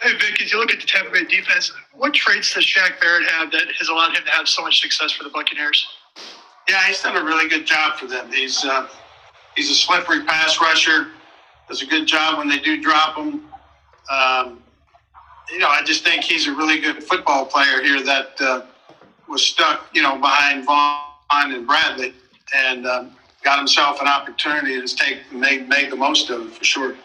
Hey, Vic, as you look at the Tampa Bay defense, what traits does Shaq Barrett have that has allowed him to have so much success for the Buccaneers? Yeah, he's done a really good job for them. He's a slippery pass rusher. Does a good job when they do drop him. I just think he's a really good football player here that was stuck, behind Vaughn and Bradley, and got himself an opportunity to make the most of it for sure.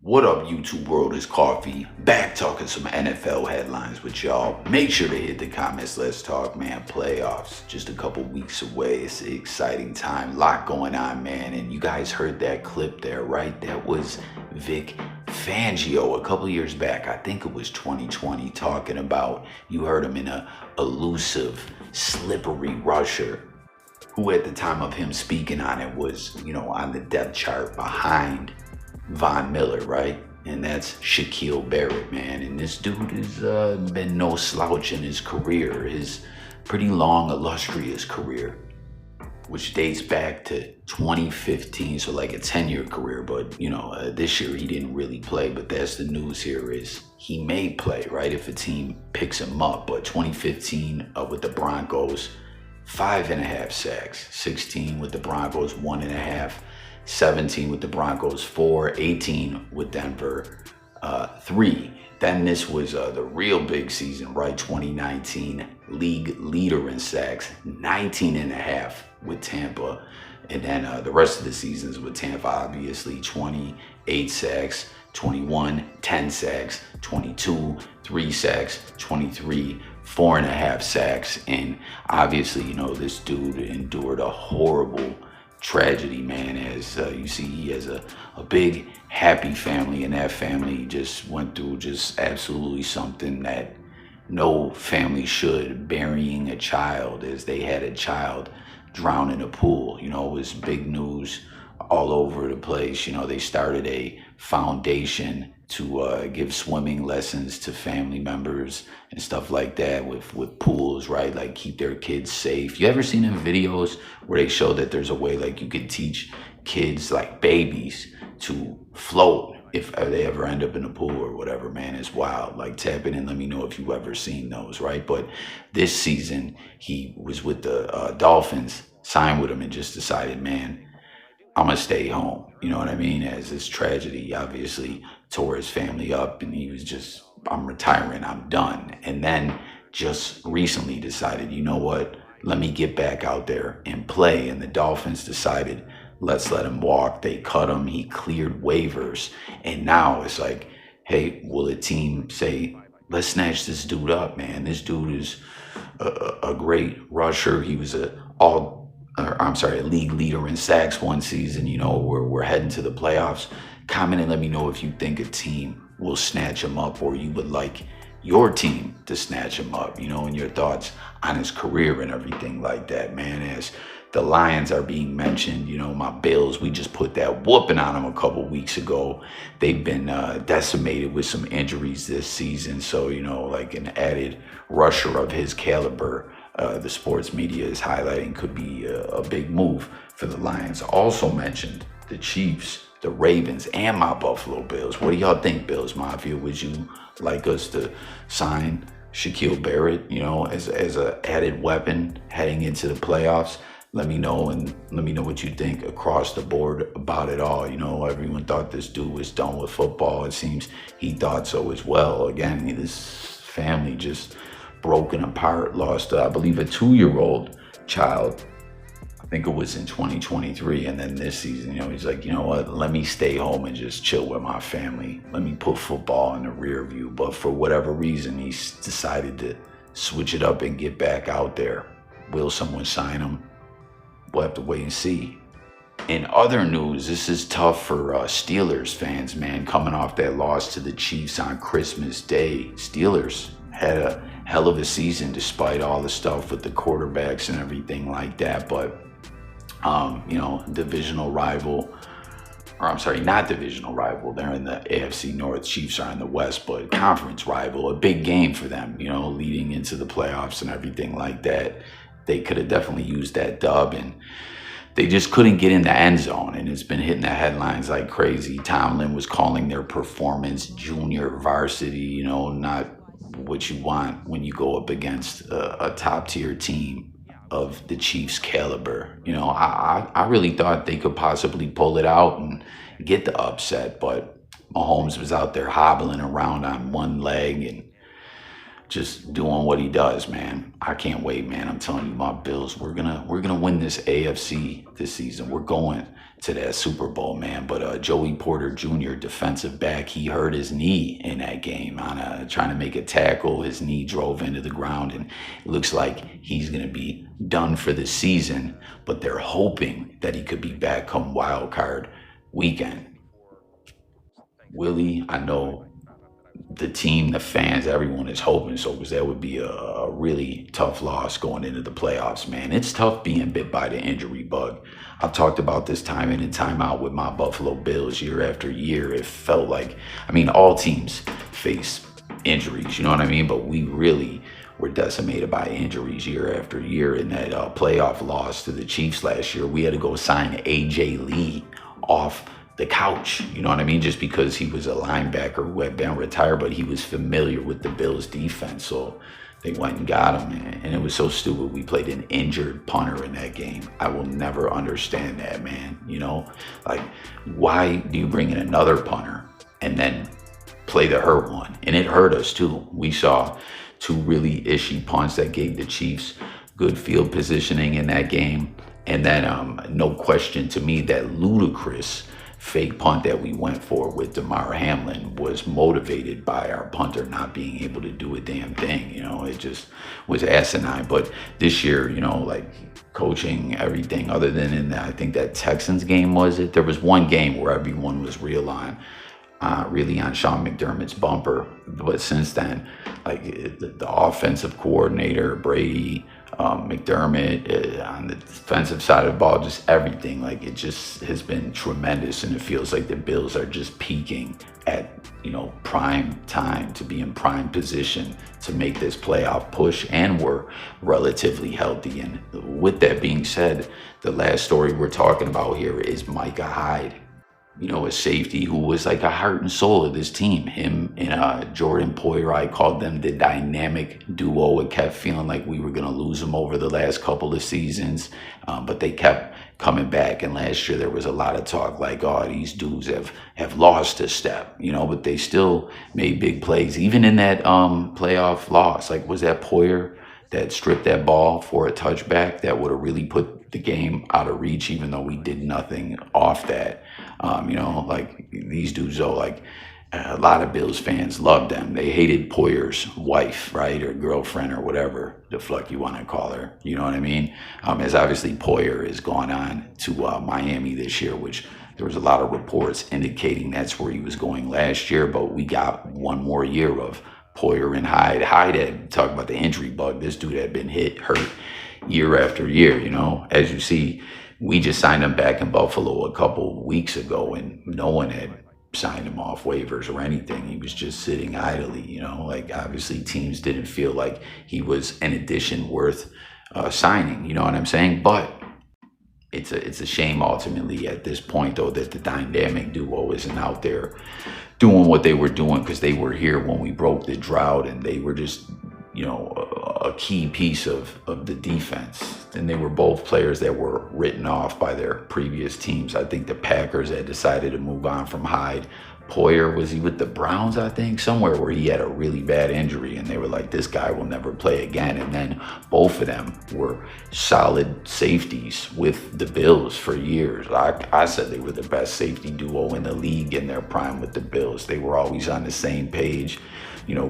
What up, YouTube world? It's Coffee, back talking some NFL headlines with y'all. Make sure to hit the comments. Let's talk, man. Playoffs just a couple weeks away. It's an exciting time. Lot going on, man. And you guys heard that clip there, right? That was Vic Fangio a couple years back. I think it was 2020, talking about, you heard him in a elusive, slippery rusher, who at the time of him speaking on it was, on the depth chart behind Von Miller, right? And that's Shaquille Barrett, man. And this dude has been no slouch in his career, his pretty long, illustrious career, which dates back to 2015, so like a 10-year career. But, this year he didn't really play, but that's the news here, is he may play, right, if a team picks him up. But 2015 with the Broncos, 5.5 sacks, 16 with the Broncos, 1.5, 17 with the Broncos, 4, 18 with Denver, 3. Then this was the real big season, right? 2019, league leader in sacks, 19.5 with Tampa. And then the rest of the seasons with Tampa, obviously, 28 sacks, 21, 10 sacks, 22, 3 sacks, 23, 4.5 sacks. And obviously, this dude endured a horrible tragedy, man. As you see, he has a big happy family, and that family just went through just absolutely something that no family should, burying a child, as they had a child drown in a pool. It was big news all over the place. They started a foundation to give swimming lessons to family members and stuff like that with pools, right? Like, keep their kids safe. You ever seen in videos where they show that there's a way like you could teach kids, like babies, to float if they ever end up in a pool or whatever, man? It's wild. Like, tap in and let me know if you've ever seen those, right? But this season he was with the Dolphins, signed with them, and just decided, man, I'm gonna stay home. You know what I mean? As this tragedy obviously tore his family up, and he was just, I'm retiring, I'm done. And then just recently decided, you know what? Let me get back out there and play. And the Dolphins decided, let's let him walk. They cut him. He cleared waivers. And now it's like, hey, will a team say, let's snatch this dude up, man? This dude is a great rusher. He was a league leader in sacks one season. We're heading to the playoffs. Comment and let me know if you think a team will snatch him up, or you would like your team to snatch him up, and your thoughts on his career and everything like that, man. As the Lions are being mentioned, my Bills, we just put that whooping on them a couple weeks ago. They've been decimated with some injuries this season. So, like an added rusher of his caliber, the sports media is highlighting, could be a big move for the Lions. Also mentioned the Chiefs, the Ravens, and my Buffalo Bills. What do y'all think, Billsmafia? Would you like us to sign Shaquille Barrett, as a added weapon heading into the playoffs? Let me know, and let me know what you think across the board about it all. Everyone thought this dude was done with football. It seems he thought so as well. Again, this family just broken apart, lost, I believe, a 2-year-old child. I think it was in 2023. And then this season, he's like, you know what, let me stay home and just chill with my family. Let me put football in the rear view. But for whatever reason, he's decided to switch it up and get back out there. Will someone sign him? We'll have to wait and see. In other news, this is tough for Steelers fans, man, coming off that loss to the Chiefs on Christmas Day. Steelers had a hell of a season despite all the stuff with the quarterbacks and everything like that. But, divisional rival, or I'm sorry, not divisional rival. They're in the AFC North. Chiefs are in the West, but conference rival, a big game for them, leading into the playoffs and everything like that. They could have definitely used that dub, and they just couldn't get in the end zone, and it's been hitting the headlines like crazy. Tomlin was calling their performance junior varsity, not what you want when you go up against a top tier team of the Chiefs caliber. I really thought they could possibly pull it out and get the upset, but Mahomes was out there hobbling around on one leg and just doing what he does, man. I can't wait, man. I'm telling you, my Bills, we're gonna win this AFC this season. We're going to that Super Bowl, man. But Joey Porter Jr., defensive back, he hurt his knee in that game on trying to make a tackle. His knee drove into the ground, and it looks like he's gonna be done for the season. But they're hoping that he could be back come wild card weekend. Willie, I know the team, the fans, everyone is hoping so, because that would be a really tough loss going into the playoffs, man. It's tough being bit by the injury bug. I've talked about this time in and time out with my Buffalo Bills year after year. It felt like, all teams face injuries, you know what I mean? But we really were decimated by injuries year after year. In that playoff loss to the Chiefs last year, we had to go sign A.J. Lee off the couch, you know what I mean? Just because he was a linebacker who had been retired, but he was familiar with the Bills defense. So they went and got him, man. And it was so stupid. We played an injured punter in that game. I will never understand that, man. Like, why do you bring in another punter and then play the hurt one? And it hurt us too. We saw two really ishy punts that gave the Chiefs good field positioning in that game. And then no question to me, that ludicrous fake punt that we went for with Damar Hamlin was motivated by our punter not being able to do a damn thing. It just was asinine. But this year, like coaching, everything, other than in I think that Texans game, there was one game where everyone was really on Sean McDermott's bumper. But since then, like the offensive coordinator, Brady, McDermott, on the defensive side of the ball, just everything, like it just has been tremendous. And it feels like the Bills are just peaking at prime time to be in prime position to make this playoff push, and we're relatively healthy. And with that being said, the last story we're talking about here is Micah Hyde, a safety who was like a heart and soul of this team. Him and Jordan Poyer, I called them the dynamic duo. It kept feeling like we were going to lose them over the last couple of seasons, but they kept coming back. And last year there was a lot of talk like, oh, these dudes have lost a step, but they still made big plays. Even in that playoff loss, like, was that Poyer that stripped that ball for a touchback that would have really put the game out of reach, even though we did nothing off that. Like these dudes, though, like a lot of Bills fans loved them. They hated Poyer's wife, right, or girlfriend, or whatever the fuck you want to call her. You know what I mean? As obviously Poyer has gone on to Miami this year, which there was a lot of reports indicating that's where he was going last year. But we got one more year of Poyer and Hyde. Hyde had talked about the injury bug. This dude had been hurt year after year. As you see, we just signed him back in Buffalo a couple weeks ago, and no one had signed him off waivers or anything. He was just sitting idly. Like obviously teams didn't feel like he was an addition worth signing. You know what I'm saying? But it's a shame ultimately at this point, though, that the dynamic duo isn't out there doing what they were doing, because they were here when we broke the drought, and they were just a key piece of the defense. And they were both players that were written off by their previous teams. I think the Packers had decided to move on from Hyde. Poyer, was he with the Browns, I think, somewhere where he had a really bad injury, and they were like, this guy will never play again. And then both of them were solid safeties with the Bills for years. I said they were the best safety duo in the league in their prime with the Bills. They were always on the same page.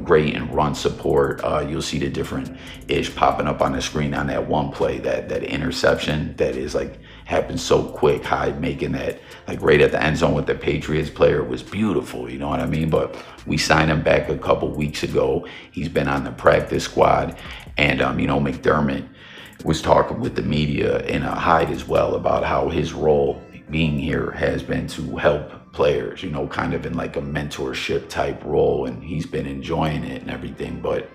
Great in run support. You'll see the different ish popping up on the screen on that one play, that interception that is like happened so quick. Hyde making that like right at the end zone with the Patriots player was beautiful. You know what I mean? But we signed him back a couple weeks ago. He's been on the practice squad, and McDermott was talking with the media and Hyde as well about how his role being here has been to help players, kind of in like a mentorship type role, and he's been enjoying it and everything. But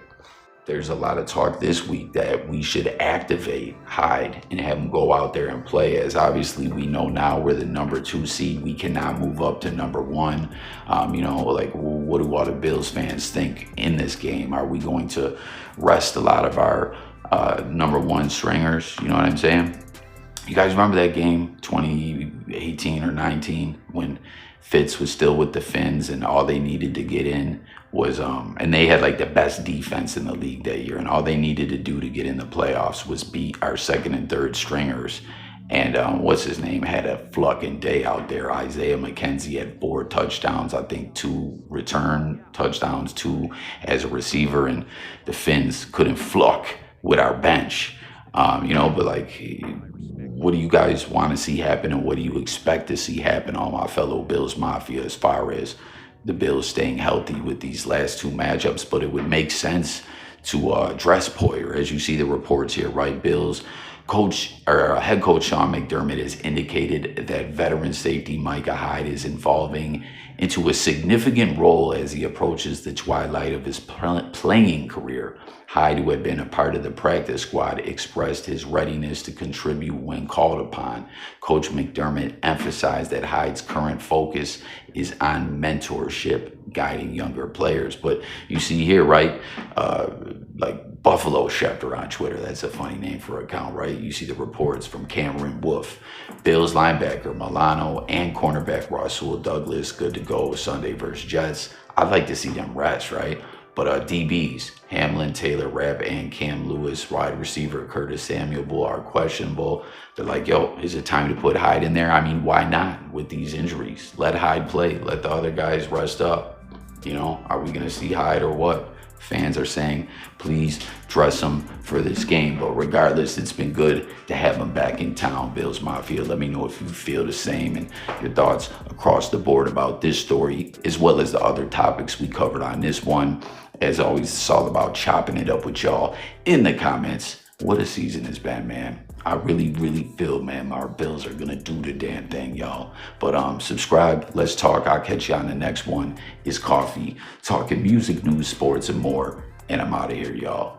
there's a lot of talk this week that we should activate Hyde and have him go out there and play, as obviously we know now we're the number 2 seed. We cannot move up to number 1. Like, what do all the Bills fans think in this game? Are we going to rest a lot of our number 1 stringers? You know what I'm saying? You guys remember that game 2018 or 19 when Fitz was still with the Finns and all they needed to get in was and they had like the best defense in the league that year, and all they needed to do to get in the playoffs was beat our 2nd and 3rd stringers. And what's his name had a fucking day out there. Isaiah McKenzie had 4 touchdowns, I think 2 return touchdowns, 2 as a receiver, and the Finns couldn't fluck with our bench. But like, what do you guys want to see happen, and what do you expect to see happen on my fellow Bills Mafia as far as the Bills staying healthy with these last 2 matchups? But it would make sense to address Poyer, as you see the reports here, right? Bills head coach Sean McDermott has indicated that veteran safety Micah Hyde is evolving into a significant role as he approaches the twilight of his playing career. Hyde, who had been a part of the practice squad, expressed his readiness to contribute when called upon. Coach McDermott emphasized that Hyde's current focus is on mentorship, guiding younger players. But you see here, right, like Buffalo Schefter on Twitter, that's a funny name for an account, right? You see the reports from Cameron Wolf, Bills linebacker Milano, and cornerback Rasul Douglas good to go Sunday versus Jets. I'd like to see them rest, right? But DBs, Hamlin, Taylor Rapp, and Cam Lewis, wide receiver Curtis Samuel are questionable. They're like, yo, is it time to put Hyde in there? I mean, why not with these injuries? Let Hyde play. Let the other guys rest up. Are we going to see Hyde or what? Fans are saying, please dress him for this game. But regardless, it's been good to have him back in town, Bills Mafia. Let me know if you feel the same and your thoughts across the board about this story, as well as the other topics we covered on this one. As always, it's all about chopping it up with y'all in the comments. What a season it's been, man. I really, really feel, man, our Bills are going to do the damn thing, y'all. But subscribe. Let's talk. I'll catch you on the next one. It's Coffee, talking music, news, sports, and more. And I'm out of here, y'all.